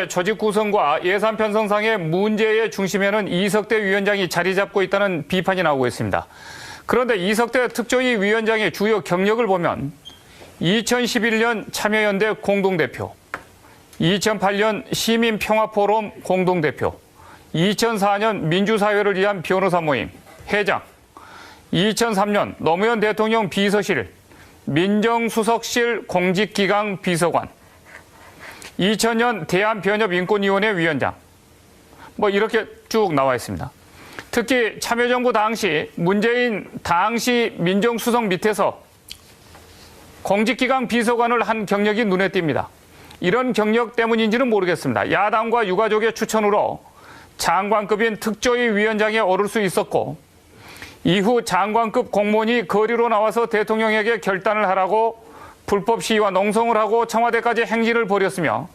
조직 구성과 예산 편성상의 문제의 중심에는 이석대 위원장이 자리 잡고 있다는 비판이 나오고 있습니다. 그런데 이석대 특조위 위원장의 주요 경력을 보면 2011년 참여연대 공동대표, 2008년 시민평화포럼 공동대표, 2004년 민주사회를 위한 변호사 모임 회장, 2003년 노무현 대통령 비서실, 민정수석실 공직기강 비서관, 2000년 대한변협인권위원회 위원장, 이렇게 쭉 나와 있습니다. 특히 참여정부 당시 문재인 당시 민정수석 밑에서 공직기강 비서관을 한 경력이 눈에 띕니다. 이런 경력 때문인지는 모르겠습니다. 야당과 유가족의 추천으로 장관급인 특조위 위원장에 오를 수 있었고, 이후 장관급 공무원이 거리로 나와서 대통령에게 결단을 하라고 불법 시위와 농성을 하고 청와대까지 행진을 벌였으며,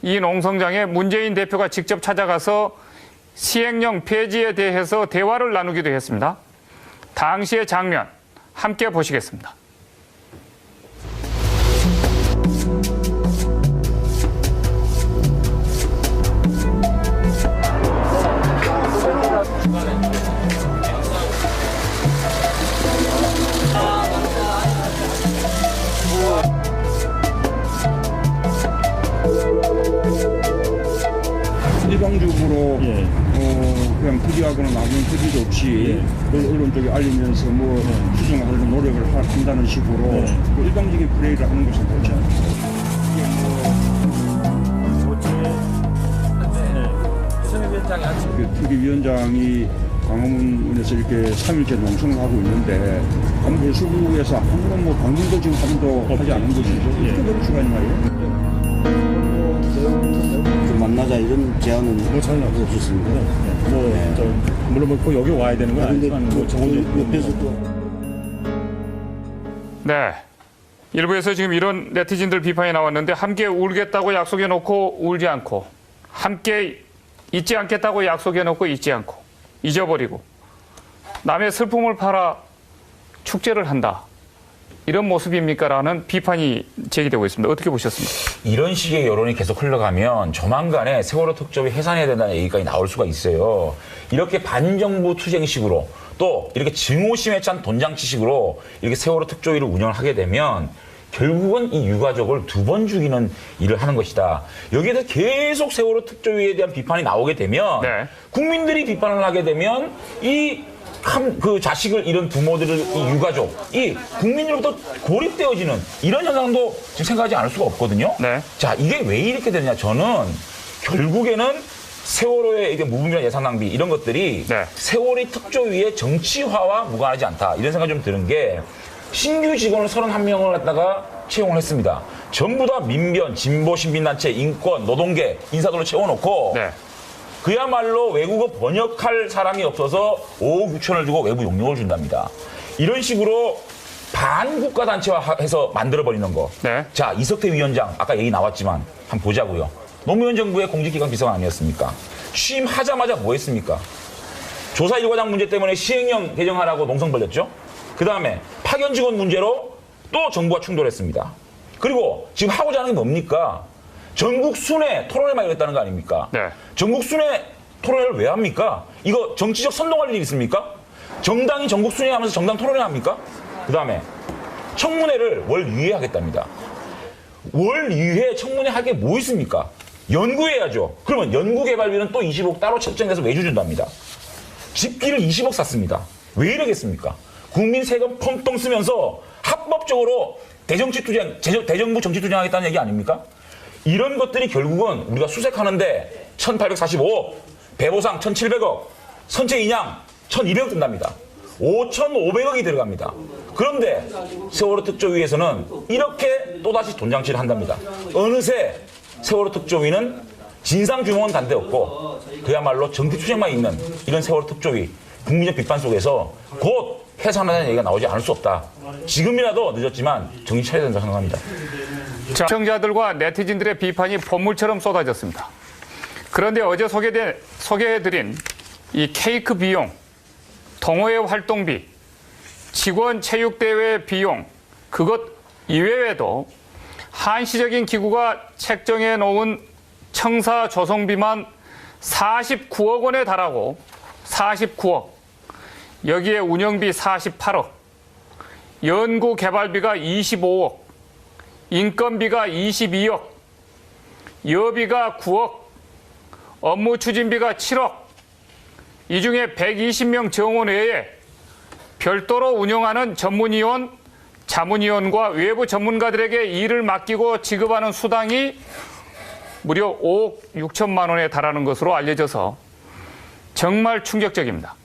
이 농성장에 문재인 대표가 직접 찾아가서 시행령 폐지에 대해서 대화를 나누기도 했습니다. 당시의 장면 함께 보시겠습니다. 일방적으로 그냥 투기하거나 나중에 투기도 없이 언론 쪽에 알리면서 수정하려고 노력을 한다는 식으로 일방적인 플레이를 하는 것은 옳지 않습니다. 투기위원장이 광화문에서 이렇게 3일째 농성을 하고 있는데 안보수부에서 한 번 방문도 지금 한 번도 하지 않은 것이죠. 어떻게 그럴 수가 있나요? 만나자 이런 제안은 전혀 없었습니다. 물론 꼭 여기 와야 되는 건 아니지만 옆에서도. 네. 일부에서 지금 이런 네티즌들 비판이 나왔는데, 함께 울겠다고 약속해놓고 울지 않고, 함께 잊지 않겠다고 약속해놓고 잊지 않고, 잊어버리고, 남의 슬픔을 팔아 축제를 한다. 이런 모습입니까? 라는 비판이 제기되고 있습니다. 어떻게 보셨습니까? 이런 식의 여론이 계속 흘러가면 조만간에 세월호 특조위 해산해야 된다는 얘기까지 나올 수가 있어요. 이렇게 반정부 투쟁식으로 또 이렇게 증오심에 찬 돈장치식으로 이렇게 세월호 특조위를 운영을 하게 되면 결국은 이 유가족을 두 번 죽이는 일을 하는 것이다. 여기에서 계속 세월호 특조위에 대한 비판이 나오게 되면 국민들이 비판을 하게 되면 그 자식을 잃은 부모들을 이 유가족이 국민으로부터 고립되어지는 이런 현상도 지금 생각하지 않을 수가 없거든요. 자, 이게 왜 이렇게 되느냐? 저는 결국에는 세월호의 이게 무분별한 예산 낭비 이런 것들이 세월호 특조위의 정치화와 무관하지 않다. 이런 생각이 좀 드는 게 신규 직원을 31명을 갖다가 채용을 했습니다. 전부 다 민변, 진보 시민단체, 인권, 노동계 인사들로 채워놓고 그야말로 외국어 번역할 사람이 없어서 5억 6천을 주고 외부 용역을 준답니다. 이런 식으로 반국가 단체화해서 만들어버리는 거. 자, 이석태 위원장 아까 얘기 나왔지만 한번 보자고요. 노무현 정부의 공직기강 비서관 아니었습니까? 취임하자마자 뭐 했습니까? 조사 일과장 문제 때문에 시행령 개정하라고 농성 벌였죠. 그 다음에 파견 직원 문제로 또 정부와 충돌했습니다. 그리고 지금 하고자 하는 게 뭡니까? 전국 순회 토론회만 이랬다는 거 아닙니까? 전국 순회 토론회를 왜 합니까? 이거 정치적 선동할 일이 있습니까? 정당이 전국 순회하면서 정당 토론회 합니까? 그 다음에 청문회를 월 2회 하겠답니다. 월 2회 청문회 하게 뭐 있습니까? 연구해야죠. 그러면 연구개발비는 또 20억 따로 책정해서 외주 준답니다. 집기를 20억 샀습니다. 왜 이러겠습니까? 국민 세금 펑펑 쓰면서 합법적으로 대정부 정치투쟁 하겠다는 얘기 아닙니까? 이런 것들이 결국은 우리가 수색하는데 1,845억, 배보상 1,700억, 선체 인양 1,200억 든답니다. 5,500억이 들어갑니다. 그런데 세월호 특조위에서는 이렇게 또다시 돈장치를 한답니다. 어느새 세월호 특조위는 진상규명은 단대없고 그야말로 정치투쟁만 있는 이런 세월호 특조위 국민적 비판 속에서 곧 해산하는 얘기가 나오지 않을 수 없다. 지금이라도 늦었지만 정신 차려야 된다고 생각합니다. 시청자들과 네티즌들의 비판이 봇물처럼 쏟아졌습니다. 그런데 어제 소개해드린 이 케이크 비용, 동호회 활동비, 직원 체육대회 비용, 그것 이외에도 한시적인 기구가 책정해 놓은 청사 조성비만 49억 원에 달하고 49억. 여기에 운영비 48억. 연구 개발비가 25억. 인건비가 22억. 여비가 9억. 업무 추진비가 7억. 이 중에 120명 정원 외에 별도로 운영하는 전문위원, 자문위원과 외부 전문가들에게 일을 맡기고 지급하는 수당이 무려 5억 6천만 원에 달하는 것으로 알려져서 정말 충격적입니다.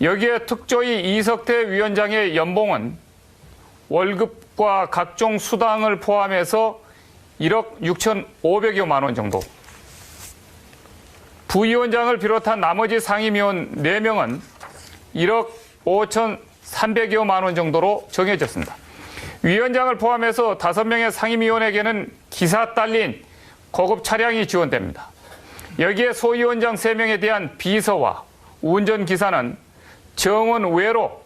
여기에 특조위 이석태 위원장의 연봉은 월급과 각종 수당을 포함해서 1억 6,500여만 원 정도. 부위원장을 비롯한 나머지 상임위원 4명은 1억 5,300여만 원 정도로 정해졌습니다. 위원장을 포함해서 5명의 상임위원에게는 기사 딸린 고급 차량이 지원됩니다. 여기에 소위원장 3명에 대한 비서와 운전기사는 정원 외로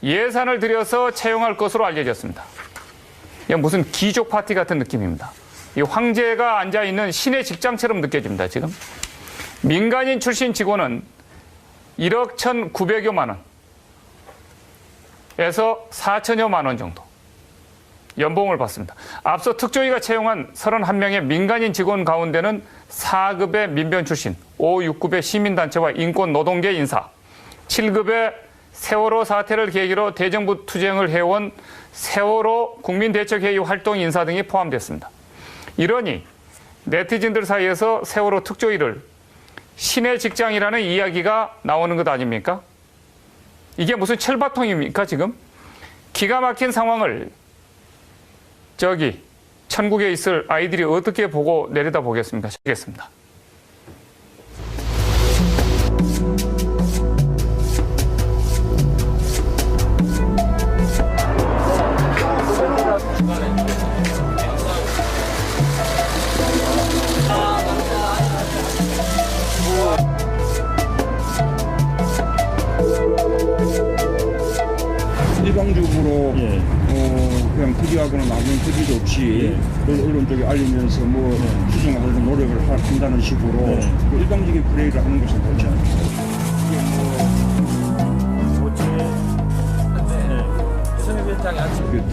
예산을 들여서 채용할 것으로 알려졌습니다. 이게 무슨 귀족 파티 같은 느낌입니다. 이 황제가 앉아있는 신의 직장처럼 느껴집니다, 지금. 민간인 출신 직원은 1억 1,900여만 원에서 4천여만 원 정도 연봉을 받습니다. 앞서 특조위가 채용한 31명의 민간인 직원 가운데는 4급의 민변 출신, 5, 6급의 시민단체와 인권노동계 인사, 7급의 세월호 사태를 계기로 대정부 투쟁을 해온 세월호 국민대책회의 활동 인사 등이 포함됐습니다. 이러니 네티즌들 사이에서 세월호 특조위를 신의 직장이라는 이야기가 나오는 것 아닙니까? 이게 무슨 철밥통입니까, 지금? 기가 막힌 상황을 저기 천국에 있을 아이들이 어떻게 보고 내려다보겠습니까? 시겠습니다. 일방적으로 그냥 특이하거나 나쁜 특이도 없이 언론 쪽에 알리면서 뭐 수정하려고 노력을 한다는 식으로 그 일방적인 플레이를 하는 것은 옳지 않습니다.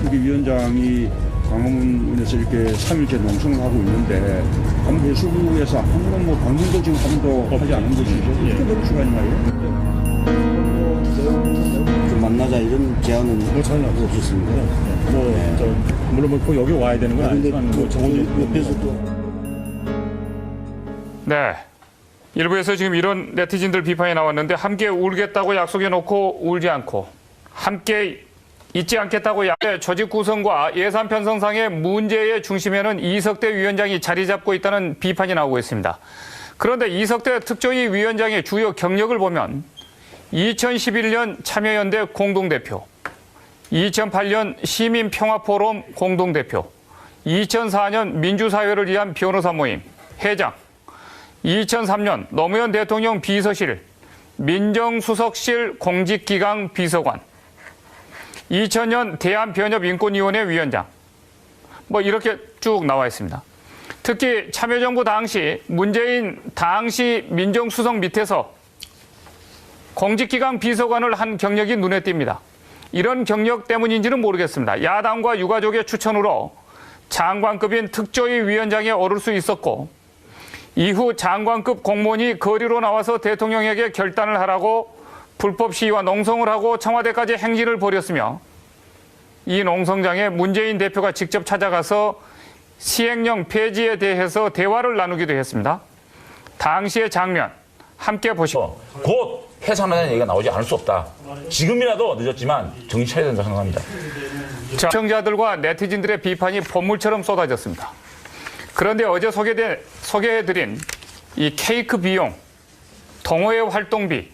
특위위원장이 광화문에서 이렇게 3일째 농성을 하고 있는데 아무 해수부에서 한번 뭐 방문도 지금 한번도 하지 않은 것이죠. 어떻게 그럴 수가 있나요? 좀 만나자 이런 제안은 뭐 전혀 없었습니다. 물론 뭐 여기 와야 되는 건 근데 아니지만 뭐 그 옆에서 또 네. 일부에서 지금 이런 네티즌들 비판이 나왔는데 함께 울겠다고 약속해놓고 울지 않고 함께 잊지 않겠다고 조직 구성과 예산 편성상의 문제의 중심에는 이석태 위원장이 자리 잡고 있다는 비판이 나오고 있습니다. 그런데 이석태 특조위 위원장의 주요 경력을 보면 2011년 참여연대 공동대표, 2008년 시민평화포럼 공동대표, 2004년 민주사회를 위한 변호사 모임 회장, 2003년 노무현 대통령 비서실, 민정수석실 공직기강 비서관, 2000년 대한변협인권위원회 위원장, 뭐 이렇게 쭉 나와 있습니다. 특히 참여정부 당시 문재인 당시 민정수석 밑에서 공직기강 비서관을 한 경력이 눈에 띕니다. 이런 경력 때문인지는 모르겠습니다. 야당과 유가족의 추천으로 장관급인 특조위 위원장에 오를 수 있었고 이후 장관급 공무원이 거리로 나와서 대통령에게 결단을 하라고 불법 시위와 농성을 하고 청와대까지 행진을 벌였으며 이 농성장에 문재인 대표가 직접 찾아가서 시행령 폐지에 대해서 대화를 나누기도 했습니다. 당시의 장면 함께 보시고 곧 해산하는 얘기가 나오지 않을 수 없다. 지금이라도 늦었지만 정신 차려야 된다고 생각합니다. 자, 시청자들과 네티즌들의 비판이 본물처럼 쏟아졌습니다. 그런데 어제 소개해드린 이 케이크 비용, 동호회 활동비,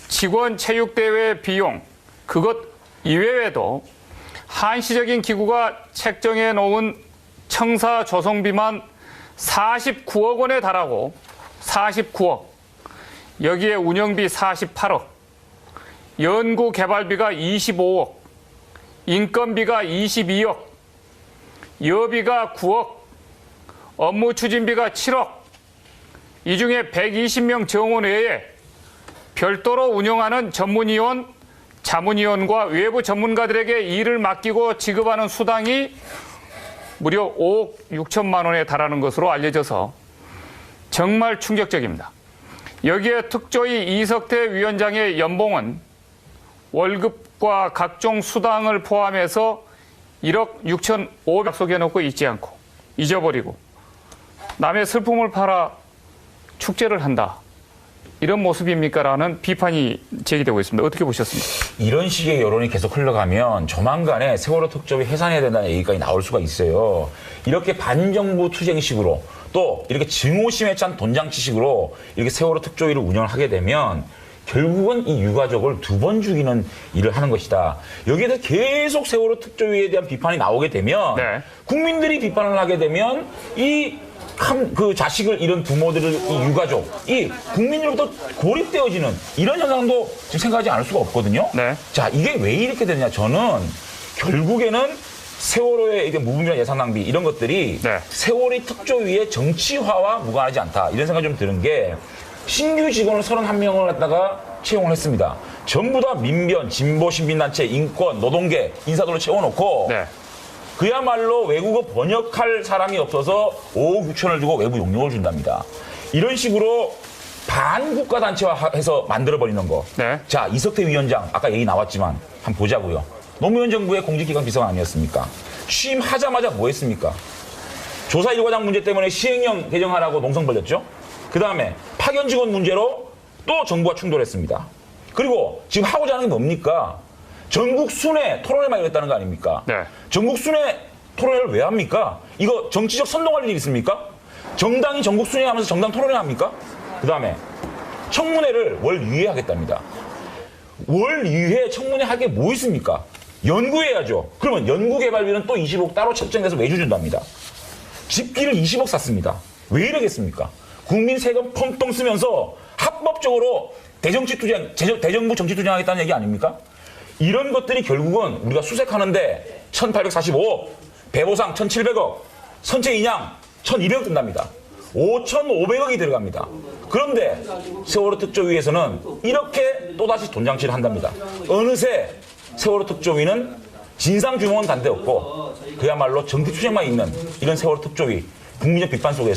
직원 체육대회 비용, 그것 이외에도 한시적인 기구가 책정해 놓은 청사 조성비만 49억 원에 달하고 49억. 여기에 운영비 48억, 연구 개발비가 25억, 인건비가 22억, 여비가 9억, 업무 추진비가 7억, 이 중에 120명 정원 외에 별도로 운영하는 전문위원, 자문위원과 외부 전문가들에게 일을 맡기고 지급하는 수당이 무려 5억 6천만 원에 달하는 것으로 알려져서 정말 충격적입니다. 여기에 특조위 이석태 위원장의 연봉은 월급과 각종 수당을 포함해서 1억 6,500억 속여놓고 있지 않고 잊어버리고 남의 슬픔을 팔아 축제를 한다. 이런 모습입니까? 라는 비판이 제기되고 있습니다. 어떻게 보셨습니까? 이런 식의 여론이 계속 흘러가면 조만간에 세월호 특조위 해산해야 된다는 얘기까지 나올 수가 있어요. 이렇게 반정부 투쟁식으로 또 이렇게 증오심에 찬 돈장치식으로 이렇게 세월호 특조위를 운영을 하게 되면 결국은 이 유가족을 2번 죽이는 일을 하는 것이다. 여기에 대해서 계속 세월호 특조위에 대한 비판이 나오게 되면 네. 국민들이 비판을 하게 되면 그 자식을 잃은 부모들을 이 유가족이 국민으로부터 고립되어지는 이런 현상도 지금 생각하지 않을 수가 없거든요. 네. 자, 이게 왜 이렇게 되느냐? 저는 결국에는 세월호의 이게 무분별한 예산 낭비 이런 것들이 네. 세월이 특조위의 정치화와 무관하지 않다. 이런 생각이 좀 드는 게 신규 직원을 31명을 갖다가 채용을 했습니다. 전부 다 민변, 진보 시민단체, 인권, 노동계 인사들로 채워놓고 네. 그야말로 외국어 번역할 사람이 없어서 5억 6천을 주고 외부 용역을 준답니다. 이런 식으로 반국가 단체화해서 만들어버리는 거. 네. 자, 이석태 위원장 아까 얘기 나왔지만 한번 보자고요. 노무현 정부의 공직기강 비서관 아니었습니까? 취임하자마자 뭐 했습니까? 조사 일과장 문제 때문에 시행령 개정하라고 농성 벌였죠. 그 다음에 파견 직원 문제로 또 정부와 충돌했습니다. 그리고 지금 하고자 하는 게 뭡니까? 전국 순회 토론회만 이랬다는 거 아닙니까? 네. 전국 순회 토론회를 왜 합니까? 이거 정치적 선동할 일이 있습니까? 정당이 전국 순회하면서 정당 토론회 합니까? 그 다음에 청문회를 월 2회 하겠답니다. 월 2회 청문회 할 게 뭐 있습니까? 연구해야죠. 그러면 연구개발비는 또 20억 따로 책정해서 매주 준답니다. 집기를 20억 샀습니다. 왜 이러겠습니까? 국민 세금 펑펑 쓰면서 합법적으로 대정부 정치 투쟁하겠다는 얘기 아닙니까? 이런 것들이 결국은 우리가 수색하는데 1,845억, 배보상 1,700억, 선체 인양 1,200억 든답니다. 5,500억이 들어갑니다. 그런데 세월호 특조위에서는 이렇게 또다시 돈장치를 한답니다. 어느새 세월호 특조위는 진상규명은 단데 없고 그야말로 정치 투쟁만 있는 이런 세월호 특조위 국민적 비판 속에서